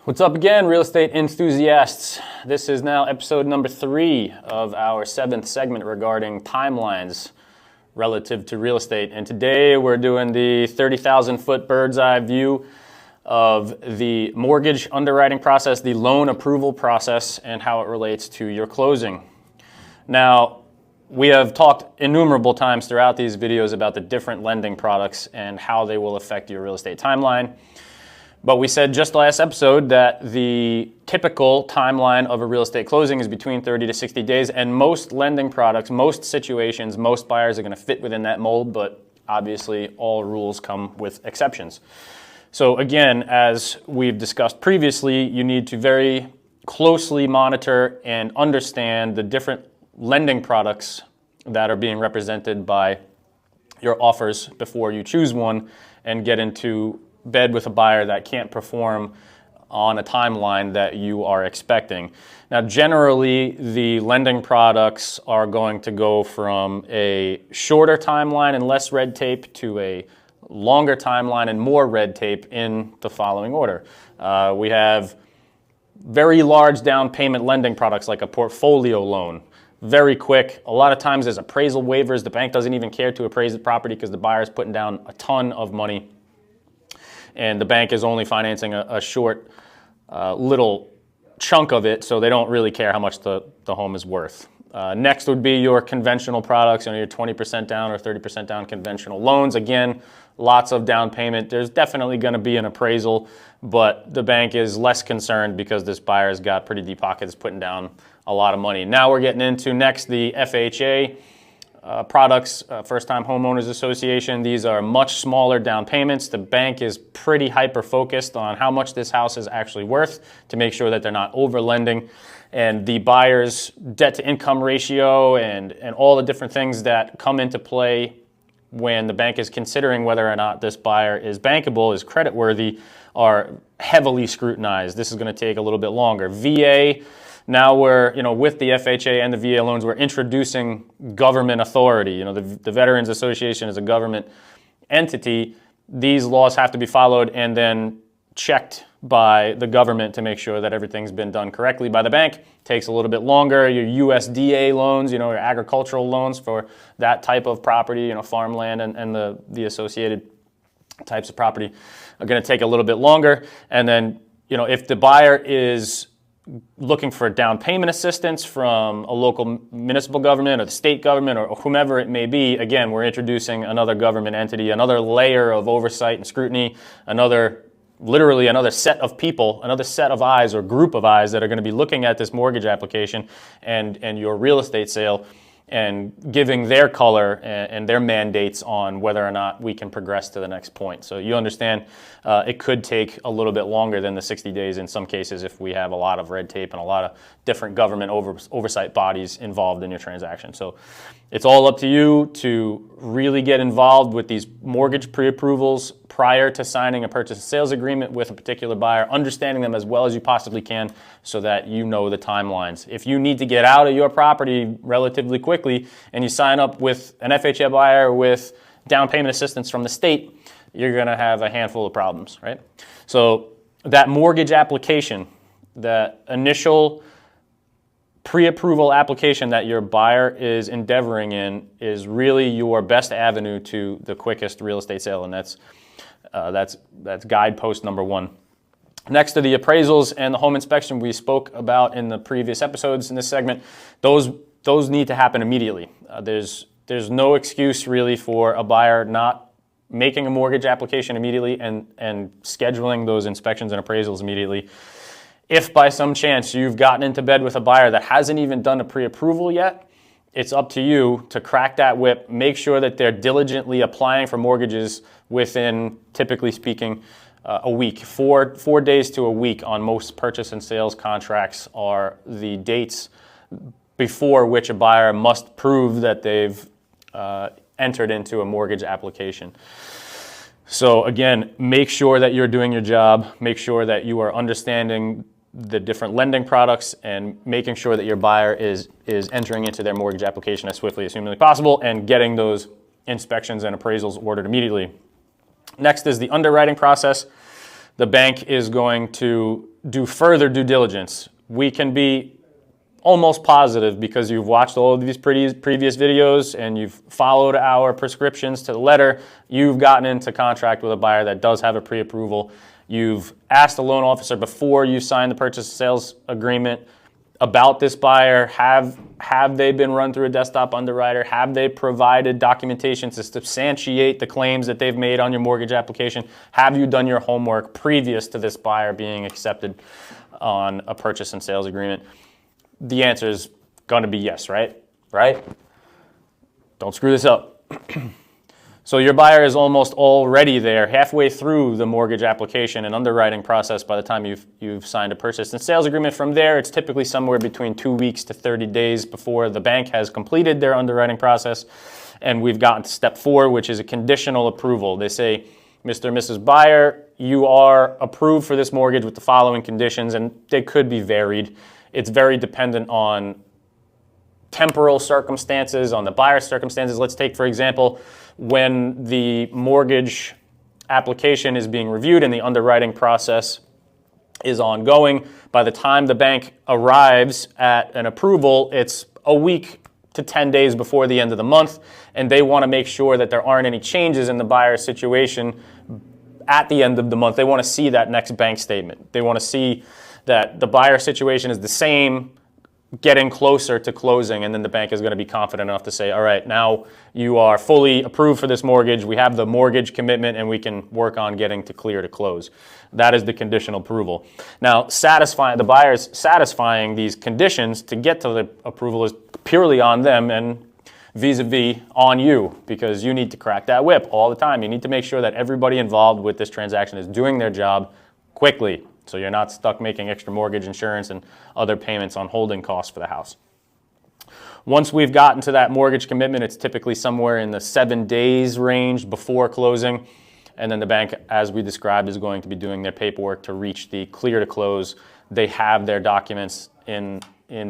What's up again, real estate enthusiasts? This is now episode number 3 of our 7th segment regarding timelines relative to real estate. And today we're doing the 30,000 foot bird's eye view of the mortgage underwriting process, the loan approval process, and how it relates to your closing. Now, we have talked innumerable times throughout these videos about the different lending products and how they will affect your real estate timeline. But we said just last episode that the typical timeline of a real estate closing is between 30 to 60 days, and most lending products, most situations, most buyers are going to fit within that mold, but obviously all rules come with exceptions. So again, as we've discussed previously, you need to very closely monitor and understand the different lending products that are being represented by your offers before you choose one and get into bed with a buyer that can't perform on a timeline that you are expecting. Now, generally, the lending products are going to go from a shorter timeline and less red tape to a longer timeline and more red tape in the following order. We have very large down payment lending products like a portfolio loan. Very quick. A lot of times there's appraisal waivers. The bank doesn't even care to appraise the property because the buyer is putting down a ton of money, and the bank is only financing a short little chunk of it, so they don't really care how much the home is worth. Next would be your conventional products, your 20% down or 30% down conventional loans. Again, lots of down payment. There's definitely going to be an appraisal, but the bank is less concerned because this buyer's got pretty deep pockets putting down a lot of money. Now we're getting into next the FHA products, First-Time Homeowners Association. These are much smaller down payments. The bank is pretty hyper-focused on how much this house is actually worth to make sure that they're not over-lending. And the buyer's debt-to-income ratio and all the different things that come into play when the bank is considering whether or not this buyer is bankable, is creditworthy, are heavily scrutinized. This is going to take a little bit longer. VA, now we're, with the FHA and the VA loans, we're introducing government authority. The Veterans Association is a government entity. These laws have to be followed and then checked by the government to make sure that everything's been done correctly by the bank. Takes a little bit longer. Your USDA loans, your agricultural loans for that type of property, farmland and the associated types of property are going to take a little bit longer. And then, if the buyer is looking for down payment assistance from a local municipal government or the state government or whomever it may be, again, we're introducing another government entity, another layer of oversight and scrutiny, literally another set of people, another set of eyes or group of eyes that are going to be looking at this mortgage application and your real estate sale and giving their color and their mandates on whether or not we can progress to the next point. So you understand it could take a little bit longer than the 60 days in some cases if we have a lot of red tape and a lot of different government oversight bodies involved in your transaction. So it's all up to you to really get involved with these mortgage pre-approvals prior to signing a purchase and sales agreement with a particular buyer, understanding them as well as you possibly can so that you know the timelines. If you need to get out of your property relatively quickly and you sign up with an FHA buyer with down payment assistance from the state, you're going to have a handful of problems, right? So that mortgage application, that initial pre-approval application that your buyer is endeavoring in is really your best avenue to the quickest real estate sale, and that's guidepost number 1. Next to the appraisals and the home inspection we spoke about in the previous episodes in this segment, those need to happen immediately. There's no excuse really for a buyer not making a mortgage application immediately and scheduling those inspections and appraisals immediately. If by some chance you've gotten into bed with a buyer that hasn't even done a pre-approval yet, it's up to you to crack that whip, make sure that they're diligently applying for mortgages within, typically speaking, a week. 4 days to a week on most purchase and sales contracts are the dates before which a buyer must prove that they've entered into a mortgage application. So again, make sure that you're doing your job, make sure that you are understanding the different lending products and making sure that your buyer is entering into their mortgage application as swiftly as humanly possible and getting those inspections and appraisals ordered immediately. Next is the underwriting process. the bank is going to do further due diligence. We can be almost positive, because you've watched all of these previous videos and you've followed our prescriptions to the letter, you've gotten into contract with a buyer that does have a pre-approval. You've asked the loan officer before you sign the purchase and sales agreement about this buyer. Have they been run through a desktop underwriter? Have they provided documentation to substantiate the claims that they've made on your mortgage application? Have you done your homework previous to this buyer being accepted on a purchase and sales agreement? The answer is going to be yes, right? Right? Don't screw this up. So your buyer is almost already there, halfway through the mortgage application and underwriting process by the time you've signed a purchase and sales agreement. From there, it's typically somewhere between 2 weeks to 30 days before the bank has completed their underwriting process, and we've gotten to step 4, which is a conditional approval. They say, Mr. and Mrs. Buyer, you are approved for this mortgage with the following conditions, and they could be varied. It's very dependent on temporal circumstances, on the buyer's circumstances. Let's take, for example, when the mortgage application is being reviewed and the underwriting process is ongoing. By the time the bank arrives at an approval, it's a week to 10 days before the end of the month, and they want to make sure that there aren't any changes in the buyer's situation at the end of the month. They want to see that next bank statement. They want to see that the buyer situation is the same, getting closer to closing, and then the bank is going to be confident enough to say, all right, now you are fully approved for this mortgage, we have the mortgage commitment, and we can work on getting to clear to close. That is the conditional approval. Now, the buyers satisfying these conditions to get to the approval is purely on them and vis-a-vis on you, because you need to crack that whip all the time. You need to make sure that everybody involved with this transaction is doing their job quickly, so you're not stuck making extra mortgage insurance and other payments on holding costs for the house. Once we've gotten to that mortgage commitment, it's typically somewhere in the 7 days range before closing. And then the bank, as we described, is going to be doing their paperwork to reach the clear to close. They have their documents in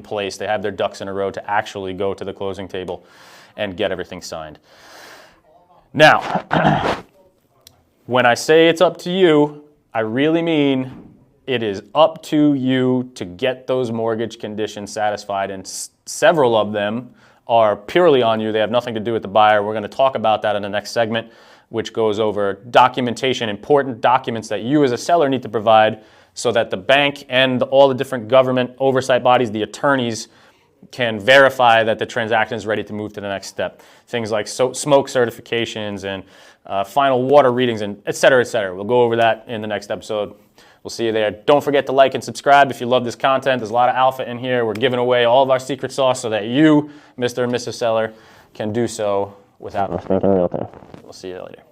place. They have their ducks in a row to actually go to the closing table and get everything signed. Now, when I say it's up to you, I really mean it is up to you to get those mortgage conditions satisfied, and several of them are purely on you. They have nothing to do with the buyer. We're going to talk about that in the next segment, which goes over documentation, important documents that you as a seller need to provide so that the bank and all the different government oversight bodies, the attorneys, can verify that the transaction is ready to move to the next step. Things like smoke certifications and final water readings, and et cetera, et cetera. We'll go over that in the next episode. We'll see you there. Don't forget to like and subscribe if you love this content. There's a lot of alpha in here. We're giving away all of our secret sauce so that you, Mr. and Mrs. Seller, can do so without a Stinkin Realtor. We'll see you later.